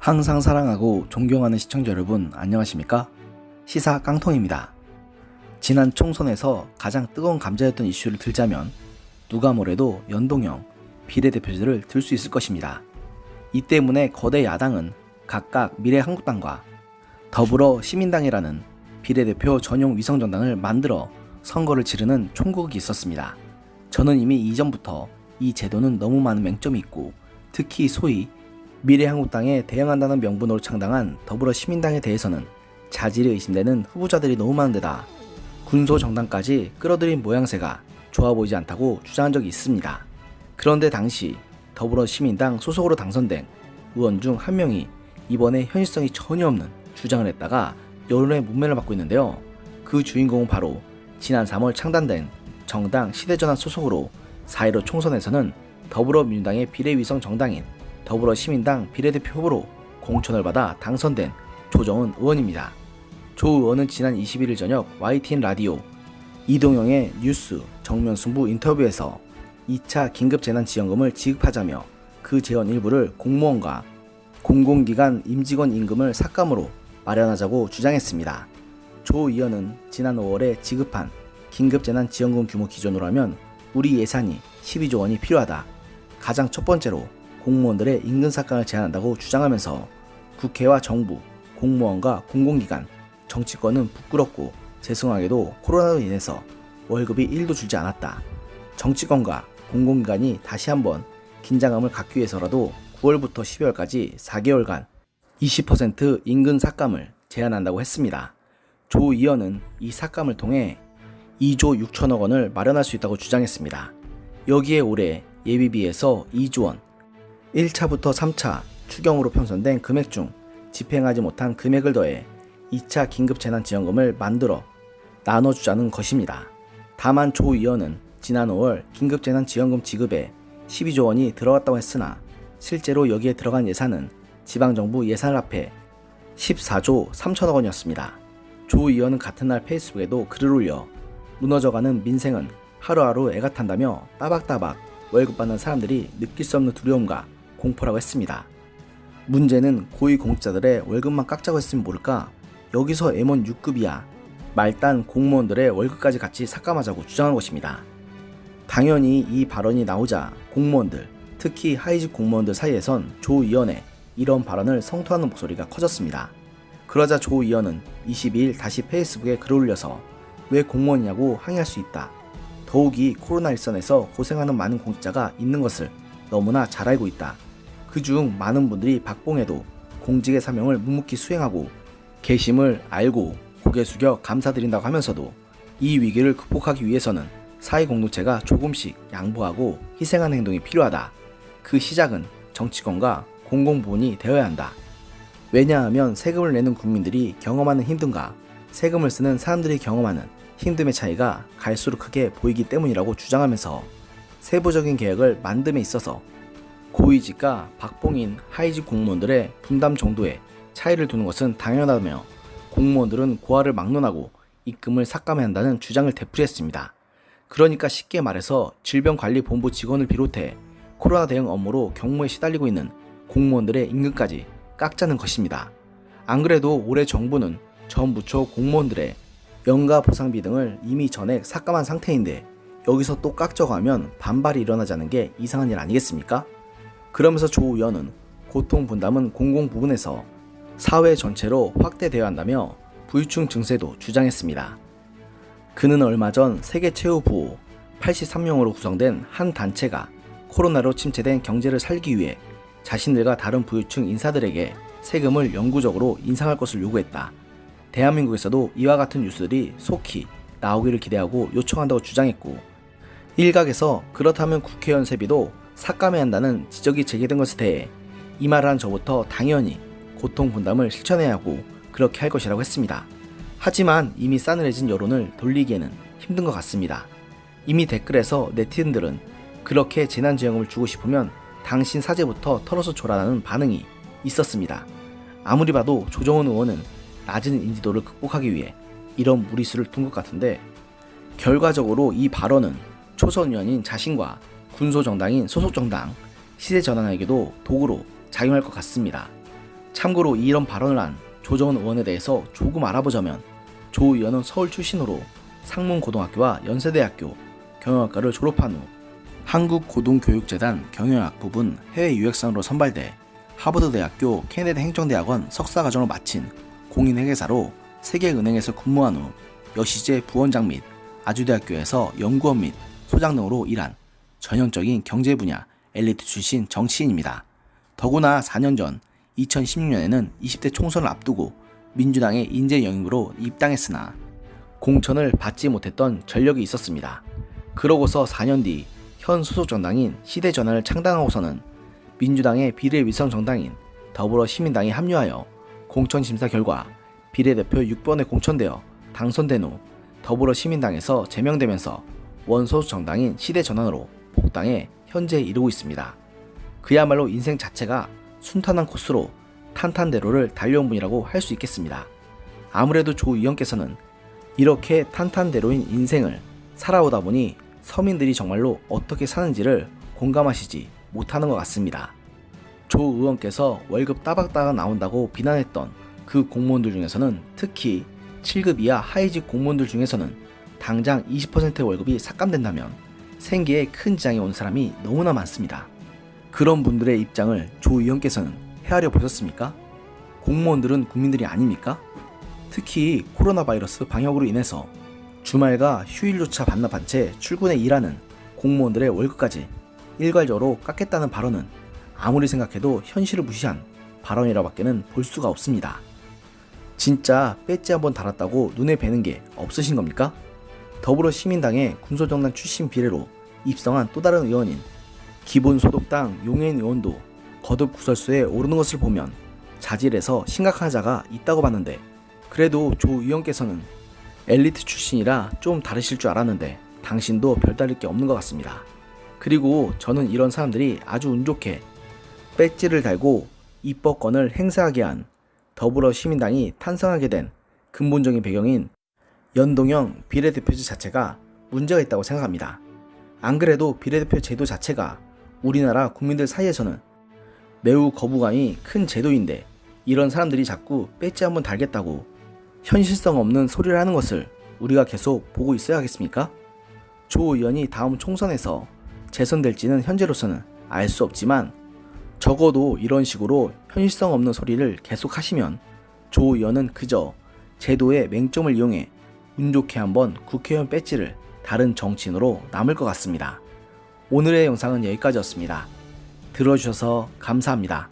항상 사랑하고 존경하는 시청자 여러분 안녕하십니까? 시사 깡통입니다. 지난 총선에서 가장 뜨거운 감자였던 이슈를 들자면 누가 뭐래도 연동형 비례대표제를 들 수 있을 것입니다. 이 때문에 거대 야당은 각각 미래한국당과 더불어 시민당이라는 비례대표 전용 위성정당을 만들어 선거를 치르는 총국이 있었습니다. 저는 이미 이전부터 이 제도는 너무 많은 맹점이 있고 특히 소위 미래한국당에 대응한다는 명분으로 창당한 더불어시민당에 대해서는 자질이 의심되는 후보자들이 너무 많은 데다 군소정당까지 끌어들인 모양새가 좋아 보이지 않다고 주장한 적이 있습니다. 그런데 당시 더불어시민당 소속으로 당선된 의원 중 한 명이 이번에 현실성이 전혀 없는 주장을 했다가 여론의 문매를 받고 있는데요. 그 주인공은 바로 지난 3월 창단된 정당 시대전환 소속으로 4.15 총선에서는 더불어민주당의 비례위성 정당인 더불어시민당 비례대표 후보로 공천을 받아 당선된 조정은 의원입니다. 조 의원은 지난 21일 저녁 YTN 라디오 이동영의 뉴스 정면승부 인터뷰에서 2차 긴급재난지원금을 지급하자며 그 재원 일부를 공무원과 공공기관 임직원 임금을 삭감으로 마련하자고 주장했습니다. 조 의원은 지난 5월에 지급한 긴급재난지원금 규모 기준으로 하면 우리 예산이 12조 원이 필요하다. 가장 첫 번째로 공무원들의 임금 삭감을 제한한다고 주장하면서 국회와 정부, 공무원과 공공기관, 정치권은 부끄럽고 죄송하게도 코로나로 인해서 월급이 1도 주지 않았다. 정치권과 공공기관이 다시 한번 긴장감을 갖기 위해서라도 9월부터 12월까지 4개월간 20% 임금 삭감을 제한한다고 했습니다. 조 의원은 이 삭감을 통해 2조 6천억 원을 마련할 수 있다고 주장했습니다. 여기에 올해 예비비에서 2조 원, 1차부터 3차 추경으로 편성된 금액 중 집행하지 못한 금액을 더해 2차 긴급재난지원금을 만들어 나눠주자는 것입니다. 다만 조 의원은 지난 5월 긴급재난지원금 지급에 12조 원이 들어갔다고 했으나 실제로 여기에 들어간 예산은 지방정부 예산을 합해 14조 3천억 원이었습니다. 조 의원은 같은 날 페이스북에도 글을 올려 무너져가는 민생은 하루하루 애가 탄다며 따박따박 월급 받는 사람들이 느낄 수 없는 두려움과 공포라고 했습니다. 문제는 고위공직자들의 월급만 깎자고 했으면 모를까 여기서 M1 6급이야 말단 공무원들의 월급까지 같이 삭감하자고 주장한 것입니다. 당연히 이 발언이 나오자 공무원들, 특히 하위직 공무원들 사이에선 조 의원의 이런 발언을 성토하는 목소리가 커졌습니다. 그러자 조 의원은 22일 다시 페이스북에 글을 올려서 왜 공무원이냐고 항의할 수 있다. 더욱이 코로나 일선에서 고생하는 많은 공직자가 있는 것을 너무나 잘 알고 있다. 그중 많은 분들이 박봉해도 공직의 사명을 묵묵히 수행하고 계심을 알고 고개 숙여 감사드린다고 하면서도 이 위기를 극복하기 위해서는 사회 공동체가 조금씩 양보하고 희생하는 행동이 필요하다. 그 시작은 정치권과 공공부문이 되어야 한다. 왜냐하면 세금을 내는 국민들이 경험하는 힘듦과 세금을 쓰는 사람들이 경험하는 힘듦의 차이가 갈수록 크게 보이기 때문이라고 주장하면서 세부적인 계획을 만듦에 있어서 고위직과 박봉인 하위직 공무원들의 분담 정도의 차이를 두는 것은 당연하다며 공무원들은 고하를 막론하고 입금을 삭감해야 한다는 주장을 되풀이했습니다. 그러니까 쉽게 말해서 질병관리본부 직원을 비롯해 코로나 대응 업무로 경무에 시달리고 있는 공무원들의 임금까지 깎자는 것입니다. 안 그래도 올해 정부는 전 부처 공무원들의 연가 보상비 등을 이미 전액 삭감한 상태인데 여기서 또 깎자고 하면 반발이 일어나자는 게 이상한 일 아니겠습니까? 그러면서 조 의원은 고통 분담은 공공부문에서 사회 전체로 확대되어야 한다며 부유층 증세도 주장했습니다. 그는 얼마 전 세계 최후 부호 83명으로 구성된 한 단체가 코로나로 침체된 경제를 살기 위해 자신들과 다른 부유층 인사들에게 세금을 영구적으로 인상할 것을 요구했다. 대한민국에서도 이와 같은 뉴스들이 속히 나오기를 기대하고 요청한다고 주장했고 일각에서 그렇다면 국회의원 세비도 삭감해야 한다는 지적이 제기된 것에 대해 이 말을 한 저부터 당연히 고통 분담을 실천해야 하고 그렇게 할 것이라고 했습니다. 하지만 이미 싸늘해진 여론을 돌리기에는 힘든 것 같습니다. 이미 댓글에서 네티즌들은 그렇게 재난지원금을 주고 싶으면 당신 사제부터 털어서 줘라는 반응이 있었습니다. 아무리 봐도 조정은 의원은 낮은 인지도를 극복하기 위해 이런 무리수를 둔 것 같은데 결과적으로 이 발언은 초선 의원인 자신과 군소정당인 소속정당 시대전환에게도 도구로 작용할 것 같습니다. 참고로 이런 발언을 한 조정은 의원에 대해서 조금 알아보자면, 조 의원은 서울 출신으로 상문고등학교와 연세대학교 경영학과를 졸업한 후 한국고등교육재단 경영학 부분 해외 유학생으로 선발돼 하버드대학교 케네디 행정대학원 석사과정을 마친 공인회계사로 세계은행에서 근무한 후 여시제 부원장 및 아주대학교에서 연구원 및 소장 등으로 일한 전형적인 경제 분야 엘리트 출신 정치인입니다. 더구나 4년 전 2016년에는 20대 총선을 앞두고 민주당의 인재 영입으로 입당했으나 공천을 받지 못했던 전력이 있었습니다. 그러고서 4년 뒤 현 소속 정당인 시대전환을 창당하고서는 민주당의 비례위성 정당인 더불어시민당에 합류하여 공천심사 결과 비례대표 6번에 공천되어 당선된 후 더불어시민당에서 제명되면서 원소속 정당인 시대전환으로 복당해 현재 이르고 있습니다. 그야말로 인생 자체가 순탄한 코스로 탄탄대로를 달려온 분이라고 할 수 있겠습니다. 아무래도 조 의원께서는 이렇게 탄탄대로인 인생을 살아오다 보니 서민들이 정말로 어떻게 사는지를 공감하시지 못하는 것 같습니다. 조 의원께서 월급 따박따박 나온다고 비난했던 그 공무원들 중에서는 특히 7급 이하 하위직 공무원들 중에서는 당장 20%의 월급이 삭감된다면 생계에 큰 지장이 온 사람이 너무나 많습니다. 그런 분들의 입장을 조 의원께서는 헤아려 보셨습니까? 공무원들은 국민들이 아닙니까? 특히 코로나 바이러스 방역으로 인해서 주말과 휴일조차 반납한 채 출근해 일하는 공무원들의 월급까지 일괄적으로 깎겠다는 발언은 아무리 생각해도 현실을 무시한 발언이라밖에는 볼 수가 없습니다. 진짜 배지 한번 달았다고 눈에 뵈는 게 없으신 겁니까? 더불어시민당의 군소정당 출신 비례로 입성한 또 다른 의원인 기본소득당 용해인 의원도 거듭 구설수에 오르는 것을 보면 자질에서 심각한 자가 있다고 봤는데, 그래도 조 의원께서는 엘리트 출신이라 좀 다르실 줄 알았는데 당신도 별다를 게 없는 것 같습니다. 그리고 저는 이런 사람들이 아주 운 좋게 배지를 달고 입법권을 행사하게 한 더불어시민당이 탄생하게 된 근본적인 배경인 연동형 비례대표제 자체가 문제가 있다고 생각합니다. 안 그래도 비례대표 제도 자체가 우리나라 국민들 사이에서는 매우 거부감이 큰 제도인데, 이런 사람들이 자꾸 배지 한번 달겠다고 현실성 없는 소리를 하는 것을 우리가 계속 보고 있어야 하겠습니까? 조 의원이 다음 총선에서 재선될지는 현재로서는 알 수 없지만, 적어도 이런 식으로 현실성 없는 소리를 계속 하시면 조 의원은 그저 제도의 맹점을 이용해 운 좋게 한번 국회의원 배지를 다른 정치인으로 남을 것 같습니다. 오늘의 영상은 여기까지였습니다. 들어주셔서 감사합니다.